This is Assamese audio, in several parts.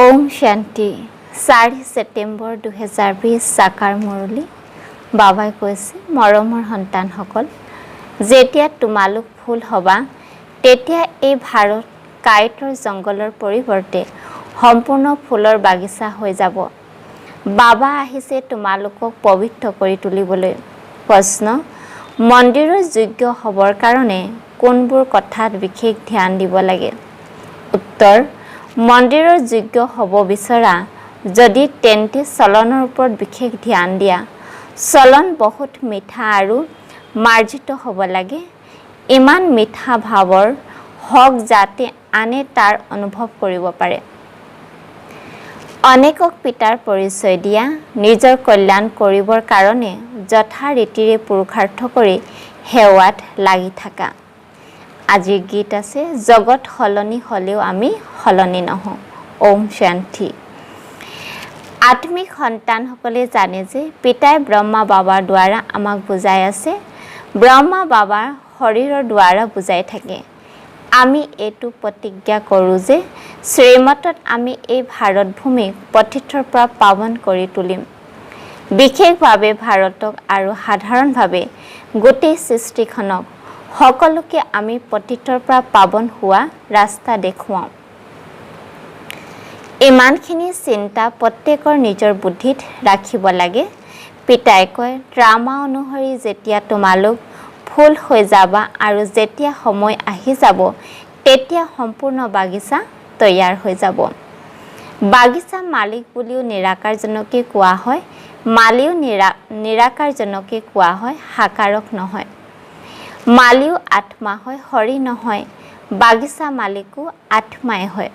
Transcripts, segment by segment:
ओम शांति 4 ছেপ্টেম্বৰ 2020 সাকাৰ মুৰলী বাবাই কৈছে মৰমৰ সন্তানসকল যেতিয়া তোমালোক ফুল হবা তেতিয়া এই ভাৰত কাইটৰ জংগলৰ পৰিৱৰ্তে সম্পূৰ্ণ ফুলৰ বাগিচা হৈ যাব বাবা আহিছে তোমালোকক পবিত্ৰ কৰি তুলিবলৈ প্ৰশ্ন মন্দিৰৰ যোগ্য হবৰ কাৰণে কোনবোৰ কথাত বিশেষ ধ্যান দিব লাগে উত্তৰ মন্দিৰৰ যোগ্য হ'ব বিচৰা যদি তেন্তে চলনৰ ওপৰত বিশেষ ধ্যান দিয়া চলন বহুত মিঠা আৰু মাৰ্জিত হ'ব লাগে ইমান মিঠা ভাৱৰ হক যাতে আনে তাৰ অনুভৱ কৰিব পাৰে অনেকক পিতাৰ পৰিচয় দিয়া নিজৰ কল্যাণ কৰিবৰ কাৰণে যথা ৰীতিৰে পুৰুষাৰ্থ কৰি সেৱাত লাগি থাকা আজিৰ গীত আছে জগত হলনি হলেও আমি হলনি নহওঁ ওম শান্তি আত্মিক সন্তানসকলে জানে যে পিতাই ব্ৰহ্মা বাবাৰ দ্বাৰা আমাক বুজাই আছে ব্ৰহ্মা বাবাৰ শৰীৰৰ দ্বাৰা বুজাই থাকে আমি এইটো প্ৰতিজ্ঞা কৰোঁ যে শ্ৰীমতত আমি এই ভাৰত ভূমিক পতিতৰ পৰা পাৱন কৰি তুলিম বিশেষভাৱে ভাৰতক আৰু সাধাৰণভাৱে গোটেই সৃষ্টিখনক সকলোকে আমি পতিতৰ পৰা পাৱন হোৱা ৰাস্তা দেখুৱাওঁ ইমানখিনি চিন্তা প্ৰত্যেকৰ নিজৰ বুদ্ধিত ৰাখিব লাগে পিতাই কয় ড্ৰামা অনুসৰি যেতিয়া তোমালোক ফুল হৈ যাবা আৰু যেতিয়া সময় আহি যাব তেতিয়া সম্পূৰ্ণ বাগিচা তৈয়াৰ হৈ যাব বাগিচা মালিক বুলিও নিৰাকাৰজনকে কোৱা হয় মালিও নিৰাকাৰজনকে কোৱা হয় সাকাৰক নহয় মালিও আত্মা হয় হৰি নহয় বাগিচা মালিকো আত্মাই হয়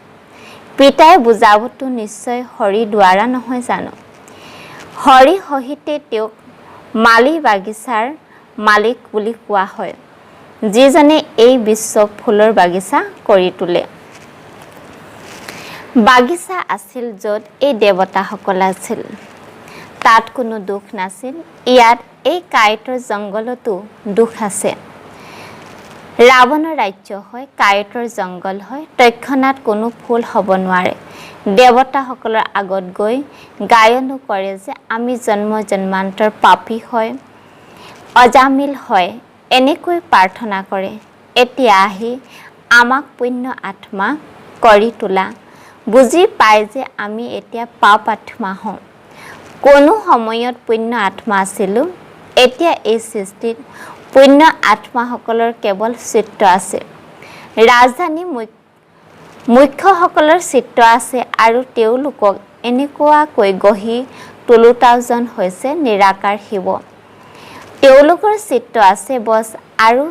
পিতাই বুজাবতো নিশ্চয় হৰি দ্বাৰা নহয় জানো হৰি সহিতে তেওঁক মালি বাগিচাৰ মালিক বুলি কোৱা হয় যিজনে এই বিশ্বক ফুলৰ বাগিচা কৰি তোলে বাগিচা আছিল য'ত এই দেৱতাসকল আছিল তাত কোনো দুখ নাছিল ইয়াত এই কাইটৰ জংগলতো দুখ আছে ৰাৱণৰ ৰাজ্য হয় কাইটৰ জংগল হয় তৎক্ষণাত কোনো ফুল হ'ব নোৱাৰে দেৱতাসকলৰ আগত গৈ গায়নো কৰে যে আমি জন্ম জন্মান্তৰ পাপী হয় অজামিল হয় এনেকৈ প্ৰাৰ্থনা কৰে এতিয়া আহি আমাক পুণ্য আত্মা কৰি তোলা বুজি পায় যে আমি এতিয়া পাপ আত্মা হওঁ কোনো সময়ত পুণ্য আত্মা আছিলোঁ এতিয়া এই সৃষ্টিত পুণ্য আত্মাসকলৰ কেৱল চিত্ৰ আছে ৰাজধানী মুখ্যসকলৰ চিত্ৰ আছে আৰু তেওঁলোকক এনেকুৱাকৈ গঢ়ি তোলোতাজন হৈছে নিৰাকাৰ শিৱ তেওঁলোকৰ চিত্ৰ আছে বছ আৰু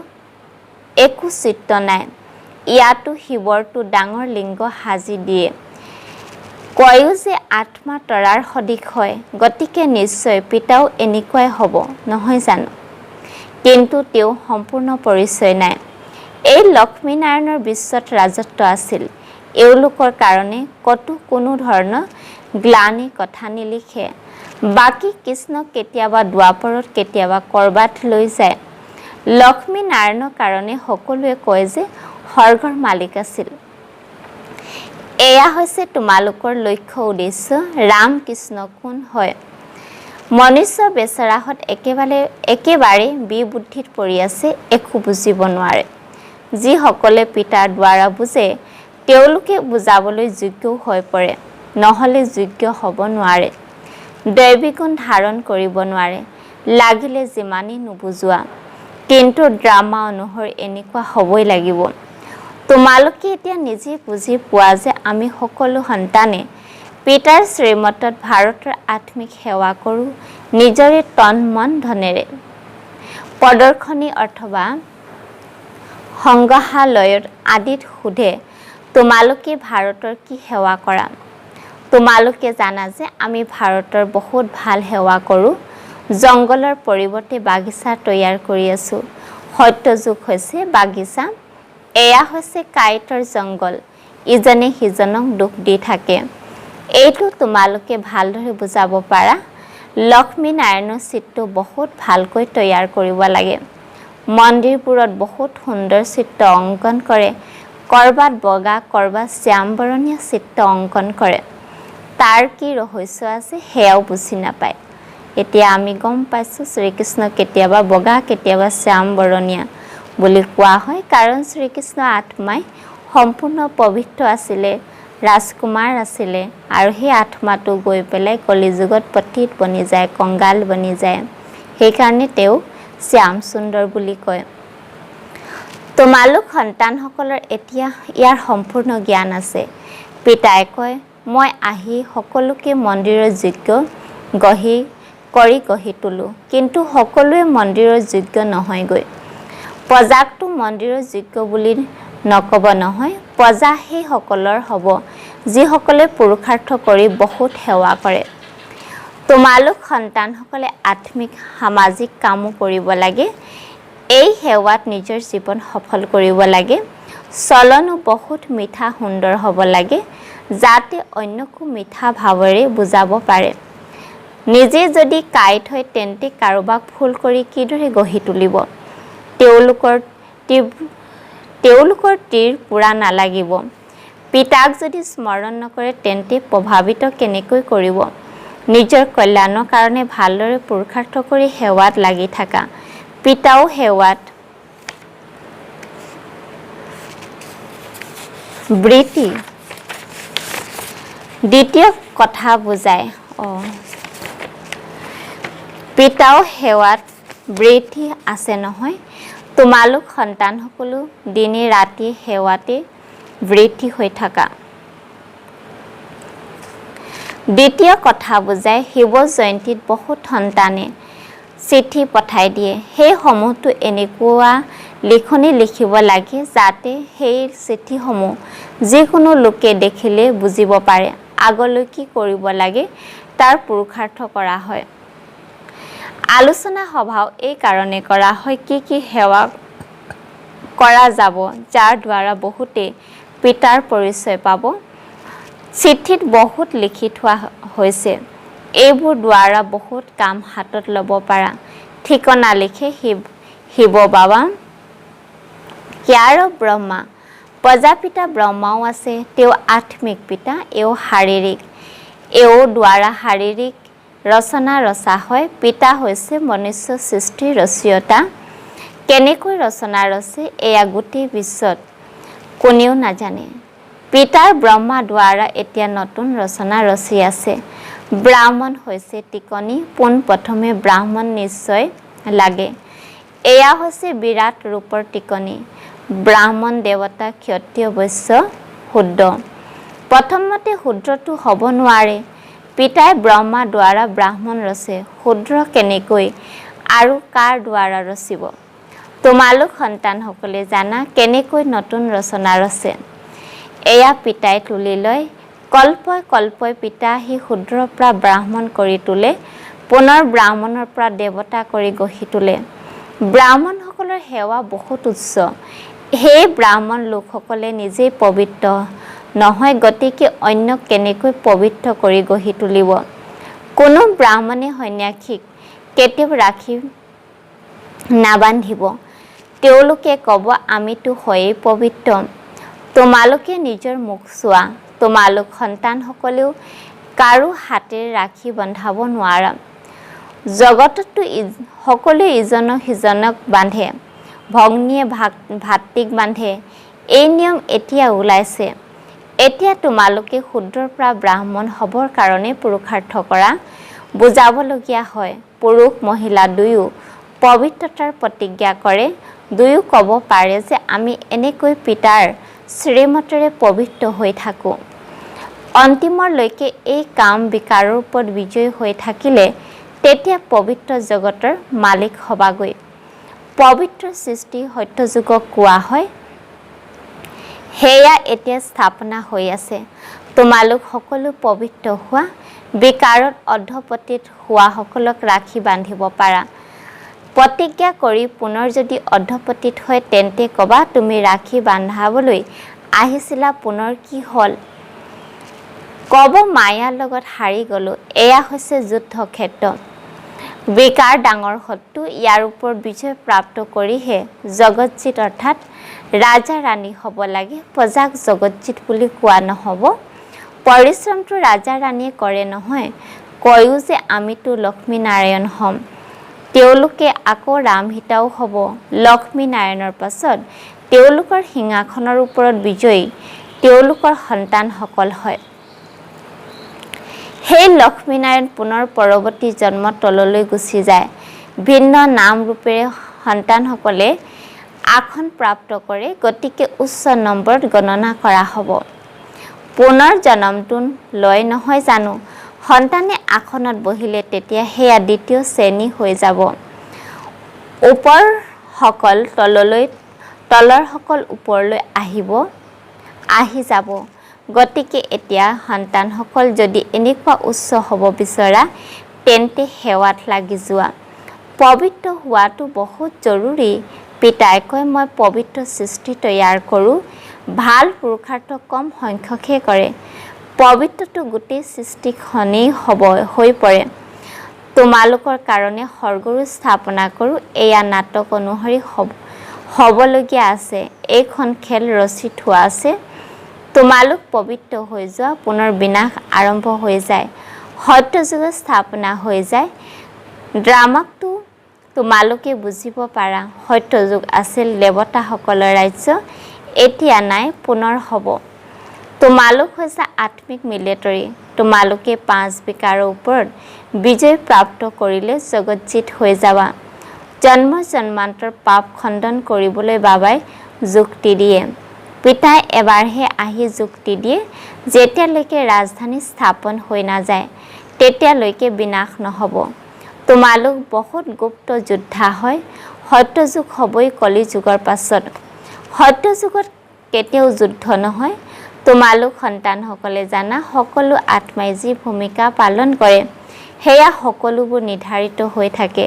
একো চিত্ৰ নাই ইয়াতো শিৱৰটো ডাঙৰ লিংগ সাজি দিয়ে কয়ো যে আত্মা তৰাৰ সদৃশ হয় গতিকে নিশ্চয় পিতাও এনেকুৱাই হ'ব নহয় জানো কিন্তু তেওঁ সম্পূৰ্ণ পৰিচয় নাই এই লক্ষ্মীনাৰায়ণৰ বিশ্বত ৰাজত্ব আছিল এওঁলোকৰ কাৰণে কতো কোনো ধৰণৰ গ্লানি কথা নিলিখে বাকী কৃষ্ণ কেতিয়াবা দ্বাপৰত কেতিয়াবা কৰবাত লৈ যায় লক্ষ্মীনাৰায়ণৰ কাৰণে সকলোৱে কয় যে স্বৰ্গৰ মালিক আছিল এয়া হৈছে তোমালোকৰ লক্ষ্য উদ্দেশ্য ৰাম কৃষ্ণ কোন হয় মনুষ্য বেচেৰাহঁত একেবাৰে বিবুদ্ধিত পৰি আছে একো বুজিব নোৱাৰে যিসকলে পিতাৰ দ্বাৰা বুজে তেওঁলোকে বুজাবলৈ যোগ্যও হৈ পৰে নহ'লে যোগ্য হ'ব নোৱাৰে দৈৱিগুণ ধাৰণ কৰিব নোৱাৰে লাগিলে যিমানেই নুবুজোৱা কিন্তু ড্ৰামা অনুসৰি এনেকুৱা হ'বই লাগিব তোমালোকে এতিয়া নিজে বুজি পোৱা যে আমি সকলো সন্তানে পিতাৰ শ্ৰীমতত ভাৰতৰ আত্মিক সেৱা কৰোঁ নিজৰে তন মন ধনেৰে প্ৰদৰ্শনী অথবা সংগ্ৰহালয়ৰ আদিত সোধে তোমালোকে ভাৰতৰ কি সেৱা কৰা তোমালোকে জানা যে আমি ভাৰতৰ বহুত ভাল সেৱা কৰোঁ জংগলৰ পৰিৱৰ্তে বাগিচা তৈয়াৰ কৰি আছোঁ সত্যযুগ হৈছে বাগিচা এয়া হৈছে কাইটৰ জংগল ইজনে সিজনক দুখ দি থাকে এইটো তোমালোকে ভালদৰে বুজাব পাৰা লক্ষ্মীনাৰায়ণৰ চিত্ৰ বহুত ভালকৈ তৈয়াৰ কৰিব লাগে মন্দিৰবোৰত বহুত সুন্দৰ চিত্ৰ অংকন কৰে কৰবাত বগা কৰবাত শ্যামবৰণীয়া চিত্ৰ অংকন কৰে তাৰ কি ৰহস্য আছে সেয়াও বুজি নাপায়। এতিয়া আমি গম পাইছোঁ শ্ৰীকৃষ্ণ কেতিয়াবা বগা কেতিয়াবা শ্যাম বৰণীয়া বুলি কোৱা হয়, কাৰণ শ্ৰীকৃষ্ণ আত্মাই সম্পূৰ্ণ পবিত্ৰ আছিলে, ৰাজকুমাৰ আছিলে, আৰু সেই আত্মাটো গৈ পেলাই কলিযুগত পতিত বনি যায়, কংগাল বনি যায়। সেইকাৰণে তেওঁ শ্যাম সুন্দৰ বুলি কয়। তোমালোক সন্তানসকলৰ এতিয়া ইয়াৰ সম্পূৰ্ণ জ্ঞান আছে। পিতাই কয়, মই আহি সকলোকে মন্দিৰৰ যোগ্য গঢ়ি তোলোঁ, কিন্তু সকলোৱে মন্দিৰৰ যোগ্য নহয়গৈ। প্ৰজাকটো মন্দিৰৰ যোগ্য বুলি নক'ব নহয়, প্ৰজা সেইসকলৰ হ'ব যিসকলে পুৰুষাৰ্থ কৰি বহুত সেৱা কৰে। তোমালোক সন্তানসকলে আত্মিক সামাজিক কামো কৰিব লাগে। এই সেৱাত নিজৰ জীৱন সফল কৰিব লাগে। চলনো বহুত মিঠা সুন্দৰ হ'ব লাগে, যাতে অন্যকো মিঠা ভাৱেৰে বুজাব পাৰে। নিজে যদি কাঁইট হয় তেন্তে কাৰোবাক ফুল কৰি কিদৰে গঢ়ি তুলিব? তেওঁলোকৰ তীৰ পোৰা নালাগিব। পিতাক যদি স্মৰণ নকৰে তেন্তে প্ৰভাৱিত কেনেকৈ কৰিব? নিজৰ কল্যাণৰ কাৰণে ভালদৰে পুৰুষাৰ্থ কৰি সেৱাত লাগি থাকা। পিতাও সেৱাত বৃত্তি। দ্বিতীয় কথা বুজায় পিতাও সেৱাত বৃত্তি আছে নহয়। তোমালোক সন্তানসকলো দিনে ৰাতি সেৱাতে বৃত্তি হৈ থাকা। দ্বিতীয় কথা বুজায় শিৱ জয়ন্তীত বহুত সন্তানে চিঠি পঠাই দিয়ে। সেই সমূহতো এনেকুৱা লিখনি লিখিব লাগে যাতে সেই চিঠিসমূহ যিকোনো লোকে দেখিলে বুজিব পাৰে আগলৈ কি কৰিব লাগে তাৰ পুৰুষাৰ্থ কৰা হয়। আলোচনা সভাও এই কাৰণে কৰা হয় কি সেৱা কৰা যাব, যাৰ দ্বাৰা বহুতে পিতাৰ পৰিচয় পাব। চিঠিত বহুত লিখি থোৱা হৈছে, এইবোৰ দ্বাৰা বহুত কাম হাতত ল'ব পাৰা। ঠিকনা লিখে শিৱ বাবা ক্যাৰ ব্ৰহ্মা। প্ৰজাপিতা ব্ৰহ্মাও আছে, তেওঁ আত্মিক পিতা, এও শাৰীৰিক। এও দ্বাৰা শাৰীৰিক ৰচনা ৰচা হয়। পিতা হৈছে মনুষ্য সৃষ্টিৰ ৰচয়িতা। কেনেকৈ ৰচনা ৰচে এয়া গোটেই বিশ্বত কোনেও নাজানে। পিতাৰ ব্ৰহ্মা দ্বাৰা এতিয়া নতুন ৰচনা ৰচি আছে। ব্ৰাহ্মণ হৈছে টিকনি, পোনপ্ৰথমে ব্ৰাহ্মণ নিশ্চয় লাগে। এয়া হৈছে বিৰাট ৰূপৰ টিকনি। ব্ৰাহ্মণ দেৱতা ক্ষত্ৰিয় বৈশ্য শূদ্ৰ। প্ৰথমতে শূদ্ৰটো হ'ব নোৱাৰে। পিতাই ব্ৰহ্মা দ্বাৰা ব্ৰাহ্মণ ৰচে, শূদ্ৰ কেনেকৈ আৰু কাৰ দ্বাৰা ৰচিব? তোমালোক সন্তানসকলে জানা কেনেকৈ নতুন ৰচনা ৰচে। এয়া পিতাই তুলি লয়। কল্পই কল্পই পিতা আহি শূদ্ৰৰ পৰা ব্ৰাহ্মণ কৰি তোলে, পুনৰ ব্ৰাহ্মণৰ পৰা দেৱতা কৰি গঢ়ি তোলে। ব্ৰাহ্মণসকলৰ সেৱা বহুত উচ্চ। সেই ব্ৰাহ্মণ লোকসকলে নিজেই পবিত্ৰ নহয়, গতিকে অন্যক কেনেকৈ পবিত্ৰ কৰি গঢ়ি তুলিব? কোনো ব্ৰাহ্মণে সন্ন্যাসীক কেতিয়াও ৰাখি নাবান্ধিব। তেওঁলোকে ক'ব আমিতো হয়েই পবিত্ৰ। তোমালোকে নিজৰ মুখ চোৱা। তোমালোক সন্তানসকলেও কাৰো হাতেৰে ৰাখি বন্ধাব নোৱাৰা। জগততো সকলোৱে ইজনক সিজনক বান্ধে, ভগ্নীয়ে ভাতৃক বান্ধে। এই নিয়ম এতিয়া ওলাইছে। এতিয়া তোমালোকে শূদ্ৰৰ পৰা ব্ৰাহ্মণ হ'বৰ কাৰণে পুৰুষাৰ্থ কৰা, বুজাবলগীয়া হয়। পুৰুষ মহিলা দুয়ো পবিত্ৰতাৰ প্ৰতিজ্ঞা কৰে। দুয়ো ক'ব পাৰে যে আমি এনেকৈ পিতাৰ শ্ৰীমতেৰে পবিত্ৰ হৈ থাকোঁ। অন্তিমলৈকে এই কাম বিকাৰৰ ওপৰত বিজয়ী হৈ থাকিলে তেতিয়া পবিত্ৰ জগতৰ মালিক হবাগৈ। পবিত্ৰ সৃষ্টি সত্যযুগক কোৱা হয়। সেয়া এতিয়া স্থাপনা হৈ আছে। তোমালোক সকলো পবিত্ৰ হোৱা। বিকাৰত অধপতিত হোৱাসকলক ৰাখি বান্ধিব পাৰা। প্ৰতিজ্ঞা কৰি পুনৰ যদি অধপতিত হয় তেন্তে ক'বা তুমি ৰাখি বান্ধাবলৈ আহিছিলা, পুনৰ কি হ'ল? ক'ব মায়াৰ লগত হাৰি গ'লোঁ। এয়া হৈছে যুদ্ধক্ষেত্ৰ। বিকাৰ ডাঙৰ শত্ৰু। ইয়াৰ ওপৰত বিজয় প্ৰাপ্ত কৰিহে জগতজিত অৰ্থাৎ ৰাজা ৰাণী হ'ব লাগে। প্ৰজাক জগতজিত বুলি কোৱা নহ'ব। পৰিশ্ৰমটো ৰাজা ৰাণীয়ে কৰে নহয়, কয়ো যে আমিতো লক্ষ্মী নাৰায়ণ হ'ম। তেওঁলোকে আকৌ ৰাম সীতাও হ'ব লক্ষ্মী নাৰায়ণৰ পাছত তেওঁলোকৰ সিংহাসনৰ ওপৰত বিজয়ী তেওঁলোকৰ সন্তানসকল হয়। সেই লক্ষ্মীনাৰায়ণ পুনৰ পৰৱৰ্তী জন্মত তললৈ গুচি যায়। ভিন্ন নাম ৰূপেৰে সন্তানসকলে আসন প্ৰাপ্ত কৰে, গতিকে উচ্চ নম্বৰত গণনা কৰা হ'ব। পুনৰ জন্মটো লয় নহয় জানো? সন্তানে আসনত বহিলে তেতিয়া সেয়া দ্বিতীয় শ্ৰেণী হৈ যাব। ওপৰসকল তললৈ, তলৰসকল ওপৰলৈ আহি যাব। গতিকে এতিয়া সন্তানসকল যদি এনেকুৱা উচ্চ হ'ব বিচৰা, তেন্তে সেৱাত লাগি যোৱা। পবিত্ৰ হোৱাটো বহুত জৰুৰী। পিতাই কয়, মই পবিত্ৰ সৃষ্টি তৈয়াৰ কৰোঁ। ভাল পুৰুষাৰ্থ কম সংখ্যকহে কৰে। পবিত্ৰটো গোটেই সৃষ্টিখনেই হৈ পৰে। তোমালোকৰ কাৰণে স্বৰ্গৰো স্থাপনা কৰোঁ। এয়া নাটক অনুসৰি হ'বলগীয়া আছে। এইখন খেল ৰচি থোৱা আছে। তোমালোক পবিত্ৰ হৈ যোৱা, পুনৰ বিনাশ আৰম্ভ হৈ যায়, সত্যযুগৰ স্থাপনা হৈ যায়। ড্ৰামাটো তোমালোকে বুজিব পাৰা। সত্যযুগ আছিল দেৱতাসকলৰ ৰাজ্য, এতিয়া নাই, পুনৰ হ'ব। তোমালোক হৈছে আত্মিক মিলিটাৰী। তোমালোকে 5 বিকাৰৰ ওপৰত বিজয় প্ৰাপ্ত কৰিলে জগজ্জিত হৈ যাবা। জন্ম জন্মান্তৰ পাপ খণ্ডন কৰিবলৈ বাবাই যুক্তি দিয়ে। পিতাই এবাৰহে আহি যুক্তি দিয়ে, যেতিয়ালৈকে ৰাজধানী স্থাপন হৈ নাযায় তেতিয়ালৈকে বিনাশ নহ'ব। তোমালোক বহুত গুপ্ত যোদ্ধা হয়। সত্যযুগ হ'বই কলিযুগৰ পাছত। সত্যযুগত কেতিয়াও যুদ্ধ নহয়। তোমালোক সন্তানসকলে জানা, সকলো আত্মাই যি ভূমিকা পালন কৰে সেয়া সকলোবোৰ নিৰ্ধাৰিত হৈ থাকে।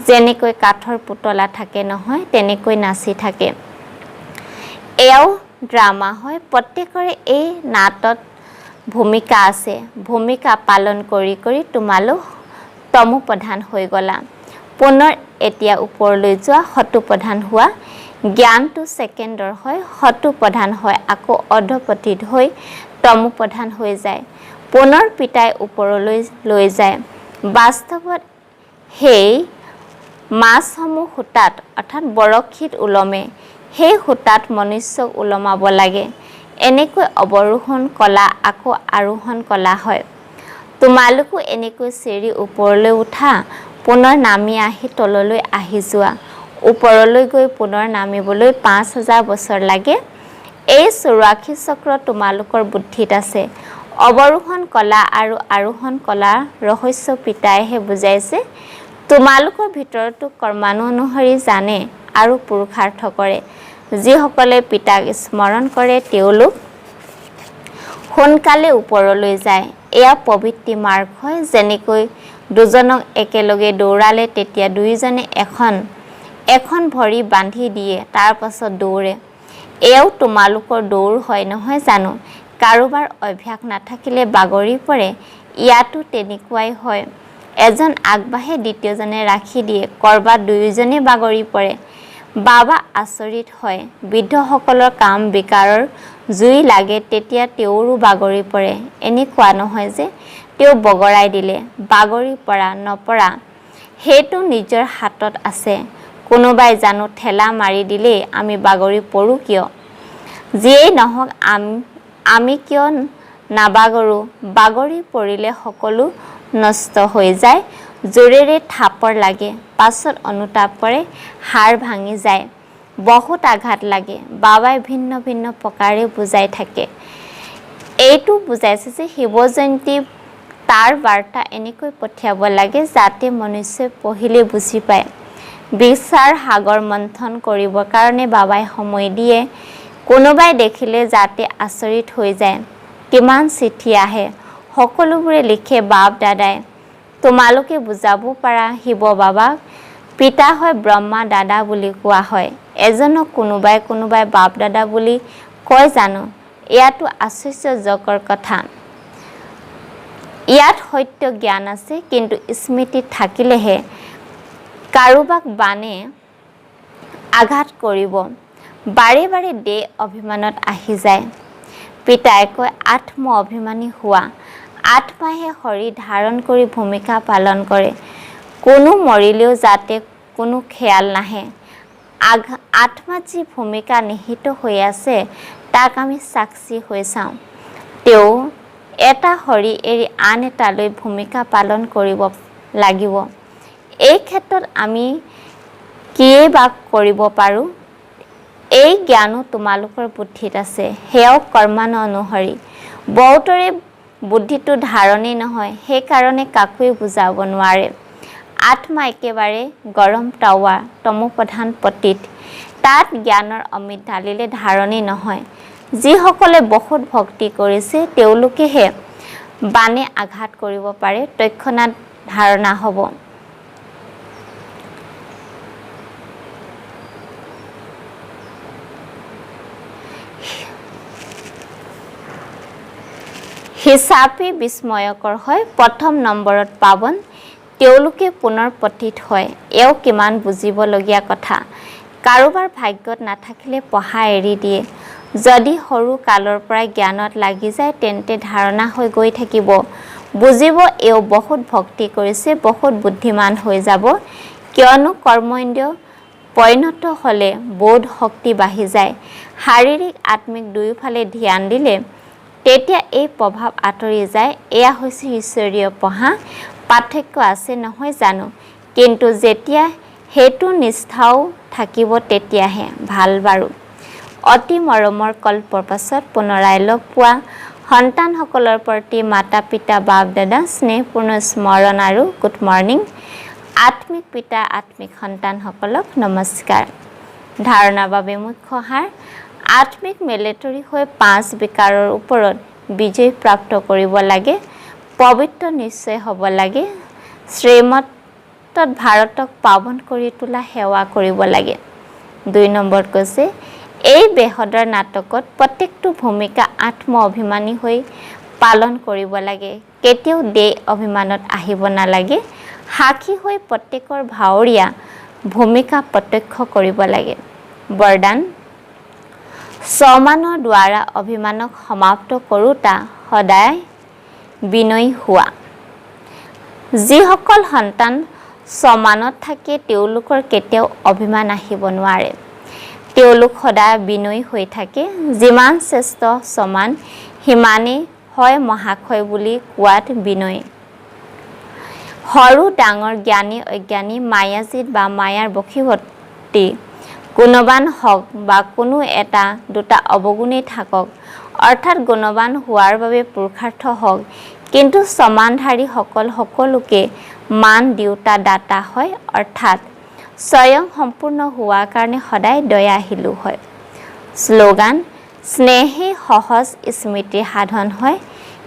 যেনেকৈ কাঠৰ পুতলা থাকে নহয়, তেনেকৈ নাচি থাকে। এয়াও ড্ৰামা হয়। প্ৰত্যেকৰে এই নাটত ভূমিকা আছে। ভূমিকা পালন কৰি কৰি তোমালোক তমোপ্ৰধান হৈ গ'লা। পুনৰ এতিয়া ওপৰলৈ যোৱা, সতোপ্ৰধান হোৱা। জ্ঞানটো ছেকেণ্ডৰ হয়, সতোপ্ৰধান হয়, আকৌ অধঃপতিত হৈ তমোপ্ৰধান হৈ যায়। পুনৰ পিতাই ওপৰলৈ লৈ যায়। বাস্তৱত সেই মাছসমূহ সূতাত অৰ্থাৎ বৰশীত ওলমে। সেই সূতাত মনুষ্যক ওলমাব লাগে। এনেকৈ অৱৰোহণ কলা, আকৌ আৰোহণ কলা হয়। তোমালোকো এনেকৈ চিৰি ওপৰলৈ উঠা, পুনৰ নামি আহি তললৈ আহি যোৱা। ওপৰলৈ গৈ পুনৰ নামিবলৈ 5000 বছৰ লাগে। এই 84 চক্ৰ তোমালোকৰ বুদ্ধিত আছে। অৱৰোহণ কলা আৰু আৰোহণ কলাৰ ৰহস্য পিতাইহে বুজাইছে। তোমালোকৰ ভিতৰতো কৰ্মানুসৰি জানে আৰু পুৰুষাৰ্থ কৰে। যিসকলে পিতাক স্মৰণ কৰে তেওঁলোক সোনকালে ওপৰলৈ যায়। এয়া প্ৰবৃত্তি মাৰ্গ হয়। যেনেকৈ দুজনক একেলগে দৌৰালে তেতিয়া দুয়োজনে এখন ভৰি বান্ধি দিয়ে, তাৰ পাছত দৌৰে। এয়াও তোমালোকৰ দৌৰ হয় নহয় জানো? কাৰোবাৰ অভ্যাস নাথাকিলে বাগৰি পৰে। ইয়াতো তেনেকুৱাই হয়। এজন আগবাঢ়ে, দ্বিতীয়জনে ৰাখি দিয়ে। ক'ৰবাত দুয়োজনে বাগৰি পৰে। বাবা আচৰিত হয়। বৃদ্ধসকলৰ কাম বিকাৰৰ জুই লাগে, তেতিয়া তেওঁৰো বাগৰি পৰে। এনেকুৱা নহয় যে তেওঁ বগৰাই দিলে। বাগৰি পৰা নপৰা সেইটো নিজৰ হাতত আছে। কোনোবাই জানো ঠেলা মাৰি দিলেই আমি বাগৰি পৰোঁ কিয়? যিয়েই নহওক, আমি কিয় নাবাগৰোঁ? বাগৰি পৰিলে সকলো নষ্ট হৈ যায়। জোৰেৰে থাপৰ লাগে, পাছত অনুতাপ কৰে, হাড় ভাঙি যায়, বহুত আঘাত লাগে। বাবাই ভিন্ন ভিন্ন প্ৰকাৰে বুজাই থাকে। এইটো বুজাইছে যে শিৱ জয়ন্তী তাৰ বাৰ্তা এনেকৈ পঠিয়াব লাগে যাতে মনুষ্যই পঢ়িলে বুজি পায়। বিচাৰ সাগৰ মন্থন কৰিবৰ কাৰণে বাবাই সময় দিয়ে। কোনোবাই দেখিলে যাতে আচৰিত হৈ যায়। কিমান চিঠি আহে, সকলোবোৰে লিখে বাপ দাদাই। তোমালোকে বুজাব পাৰা শিৱ বাবাক। পিতা হয় ব্ৰহ্মা, দাদা বুলি কোৱা হয়। এজনক কোনোবাই বাপ দাদা বুলি কয় জানো? এয়াতো আশ্চৰ্যজনকৰ কথা। ইয়াত সত্য জ্ঞান আছে, কিন্তু স্মৃতিত থাকিলেহে কাৰোবাক বানে আঘাত কৰিব। বাৰে বাৰে দেহ অভিমানত আহি যায়। পিতাই কয় আত্ম অভিমানী হোৱা আত্মাহে শৰীৰ ধাৰণ কৰি ভূমিকা পালন কৰে কোনো মৰিলেও যাতে কোনো খেয়াল নাহে আত্মাত যি ভূমিকা নিহিত হৈ আছে তাক আমি সাক্ষী হৈ চাওঁ তেওঁ এটা শৰীৰ এৰি আন এটালৈ ভূমিকা পালন কৰিব লাগিব এই ক্ষেত্ৰত আমি কিয়ে বা কৰিব পাৰোঁ এই জ্ঞানো তোমালোকৰ বুদ্ধিত আছে হেও কৰ্মান অনুসৰি বহুতৰে বুদ্ধিটো ধাৰণেই নহয় সেইকাৰণে কাকোৱে বুজাব নোৱাৰে আত্মা একেবাৰে গৰম টাৱা তমোপ্ৰধান পতিত তাত জ্ঞানৰ অমৃত ঢালিলে ধাৰণেই নহয় যিসকলে বহুত ভক্তি কৰিছে তেওঁলোকেহে বানে আঘাত কৰিব পাৰে তৎক্ষণাৎ ধাৰণা হ'ব হিচাপে বিস্ময়কৰ হয় প্ৰথম নম্বৰত পাবন তেওঁলোকে পুনৰ পতিত হয় এও কিমান বুজিবলগীয়া কথা কাৰোবাৰ ভাগ্যত নাথাকিলে পঢ়া এৰি দিয়ে যদি সৰু কালৰ পৰাই জ্ঞানত লাগি যায় তেন্তে ধাৰণা হৈ গৈ থাকিব বুজিব এও বহুত ভক্তি কৰিছে বহুত বুদ্ধিমান হৈ যাব কিয়নো কৰ্মেন্দ্ৰিয় পৰিণত হ'লে বোধ শক্তি বাঢ়ি যায় শাৰীৰিক আত্মিক দুয়োফালে ধ্যান দিলে তেতিয়া এই প্ৰভাৱ আঁতৰি যায় এয়া হৈছে ঈশ্বৰীয় পঢ়া পাৰ্থক্য আছে নহয় জানো কিন্তু যেতিয়া হেতু নিষ্ঠাও থাকিব তেতিয়াহে ভাল বাৰু অতি মৰমৰ কল্পৰ পাছত পুনৰাই লগ পোৱা সন্তানসকলৰ প্ৰতি মাতা পিতা বাপ দাদা স্নেহপূৰ্ণ স্মৰণ আৰু গুড মৰ্নিং আত্মিক পিতা আত্মিক সন্তানসকলক নমস্কাৰ ধাৰণাৰ বাবে মুখ্য সাৰ আত্মিক মিলিটাৰী হৈ 5 বিকাৰৰ ওপৰত বিজয় প্ৰাপ্ত কৰিব লাগে পবিত্ৰ নিশ্চয় হ'ব লাগে শ্ৰীমতত ভাৰতক পাৱন কৰি তোলা সেৱা কৰিব লাগে 2 নম্বৰত কৈছে এই বেহদৰ নাটকত প্ৰত্যেকটো ভূমিকা আত্ম অভিমানী হৈ পালন কৰিব লাগে কেতিয়াও দেহ অভিমানত আহিব নালাগে সাক্ষী হৈ প্ৰত্যেকৰ ভাৱৰীয়া ভূমিকা প্ৰত্যক্ষ কৰিব লাগে বৰদান সমানৰ দ্বাৰা অভিমানক সমাপ্ত কৰোঁতা সদায় বিনয়ী হোৱা যিসকল সন্তান সমানত থাকে তেওঁলোকৰ কেতিয়াও অভিমান আহিব নোৱাৰে তেওঁলোক সদায় বিনয়ী হৈ থাকে যিমান শ্ৰেষ্ঠ সমান সিমানেই হয় মহাশয় বুলি কোৱাত বিনয় সৰু ডাঙৰ জ্ঞানী অজ্ঞানী মায়াজিত বা মায়াৰ বশীৱৰ্তী গুণবান হওক বা কোনো এটা দুটা অৱগুণেই থাকক অৰ্থাৎ গুণবান হোৱাৰ বাবে পুৰুষাৰ্থ হওক কিন্তু সমানধাৰী সকলোকে মান দিওঁতা দাতা হয় অৰ্থাৎ স্বয়ং সম্পূৰ্ণ হোৱাৰ কাৰণে সদায় দয়াশীলো হয় শ্লোগান স্নেহে সহজ স্মৃতিৰ সাধন হয়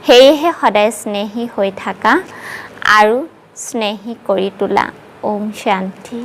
সেয়েহে সদায় স্নেহী হৈ থাকা আৰু স্নেহী কৰি তোলা ওম শান্তি